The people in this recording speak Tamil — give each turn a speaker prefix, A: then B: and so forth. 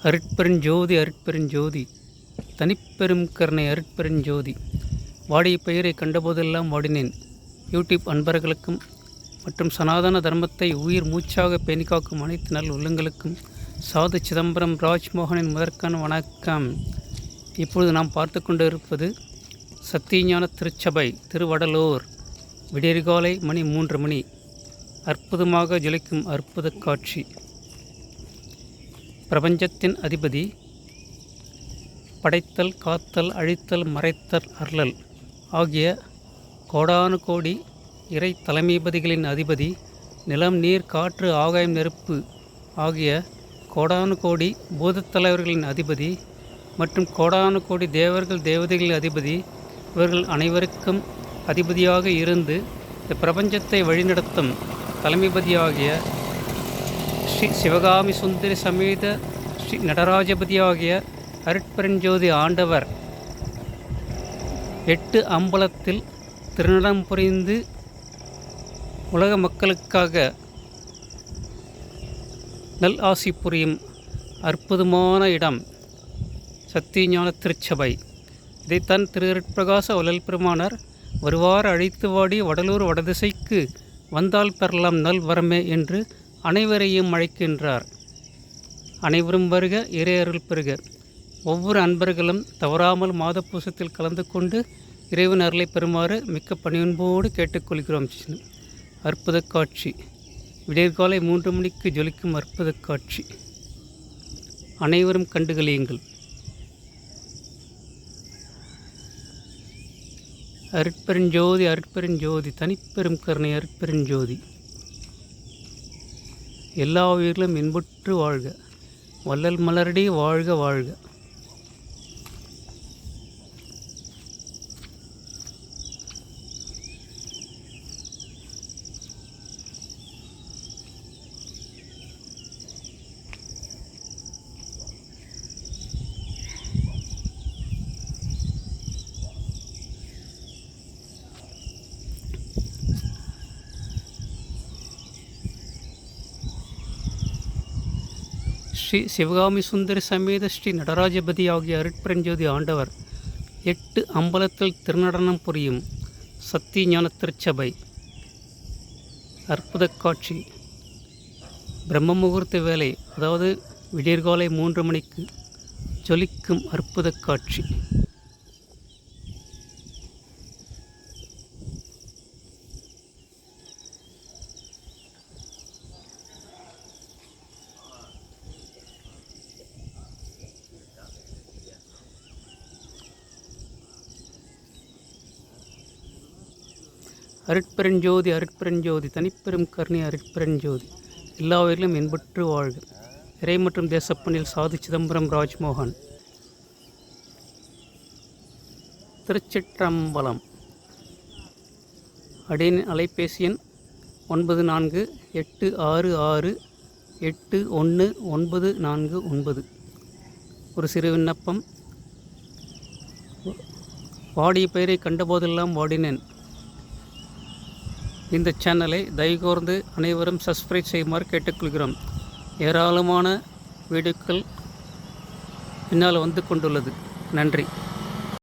A: அருட்பெருஞ்சோதி அருட்பெருஞ்சோதி தனிப்பெரும் கருணை அருட்பெருஞ்சோதி. வாடிய பெயரை கண்டபோதெல்லாம் வாடினேன். யூடியூப் அன்பர்களுக்கும் மற்றும் சனாதன தர்மத்தை உயிர் மூச்சாக பேணிக்காக்கும் அனைத்து நல் உள்ளங்களுக்கும் சாது சிதம்பரம் ராஜ்மோகனின் முதற்கான வணக்கம். இப்பொழுது நாம் பார்த்து கொண்டு இருப்பது சத்தியஞான திருச்சபை திருவடலூர். விடியற்காலை மணி 3 மணி. அற்புதமாக ஜொலிக்கும் அற்புத காட்சி. பிரபஞ்சத்தின் அதிபதி, படைத்தல், காத்தல், அழித்தல், மறைத்தல், அருளல் ஆகிய கோடானு கோடி இறை தலைமைபதிகளின் அதிபதி, நிலம், நீர், காற்று, ஆகாயம், நெருப்பு ஆகிய கோடானு கோடி பூதத் தலைவர்களின் அதிபதி மற்றும் கோடானு கோடி தேவர்கள் தேவதைகளின் அதிபதி, இவர்கள் அனைவருக்கும் அதிபதியாக இருந்து இந்த பிரபஞ்சத்தை வழிநடத்தும் தலைமைபதியாகிய ஸ்ரீ சிவகாமி சுந்தரி சமேத ஸ்ரீ நடராஜபதியாகிய அருட்பெருஞ்சோதி ஆண்டவர் 8 அம்பலத்தில் திருநடம் புரிந்து உலக மக்களுக்காக நல் ஆசி புரியும் அற்புதமான இடம் சத்தியஞான திருச்சபை. இதைத்தான் திரு அருட்பிரகாச வள்ளல் பெருமானார் வருவார் அழைத்து வாடி வடலூர் வடதிசைக்கு வந்தால் பெறலாம் நல் வரமே என்று அனைவரையும் அழைக்கின்றார். அனைவரும் வருக, இறை அருள் பெறுக. ஒவ்வொரு அன்பர்களும் தவறாமல் மாத பூசத்தில் கலந்து கொண்டு இறைவன் அருளை பெறுமாறு மிக்க பணியன்போடு கேட்டுக்கொள்கிறோம். அற்புத காட்சி. விடியற்காலை 3 மணிக்கு ஜொலிக்கும் அற்புத காட்சி. அனைவரும் கண்டுகளியுங்கள். அருட்பெருஞ்சோதி அருட்பெருஞ்சோதி தனிப்பெரும் கருணை அருட்பெருஞ்சோதி. எல்லா உயிர்களும் இன்புற்று வாழ்க. வள்ளல் மலரடி வாழ்க வாழ்க. ஸ்ரீ சிவகாமி சுந்தரி சமேத ஸ்ரீ நடராஜபதி ஆகிய அருட்பெருஞ்சோதி ஆண்டவர் 8 அம்பலத்தில் திருநடனம் புரியும் சத்தியஞான திருச்சபை. அற்புத காட்சி. பிரம்ம முகூர்த்த வேலை, அதாவது விடியற்காலை 3 மணிக்கு ஜொலிக்கும் அற்புத காட்சி. அருட்பெருஞ்சோதி அருட்பெருஞ்சோதி தனிப்பெரும் கருணை அருட்பெருஞ்சோதி. எல்லா உயிரிலும் இன்புற்று வாழ்க. இறை மற்றும் தேசப்பணியில் சாது சிதம்பரம் ராஜ்மோகன். திருச்சிற்றம்பலம். அடியின் அலைபேசி எண் 9486681949. ஒரு சிறு விண்ணப்பம். வாடிய பெயரை கண்டபோதெல்லாம் வாடினேன். இந்த சேனலை தயவுகூர்ந்து அனைவரும் சப்ஸ்கிரைப் செய்யுமாறு கேட்டுக்கொள்கிறோம். ஏராளமான வீடியோக்கள் பின்னால் வந்து கொண்டுள்ளது. நன்றி.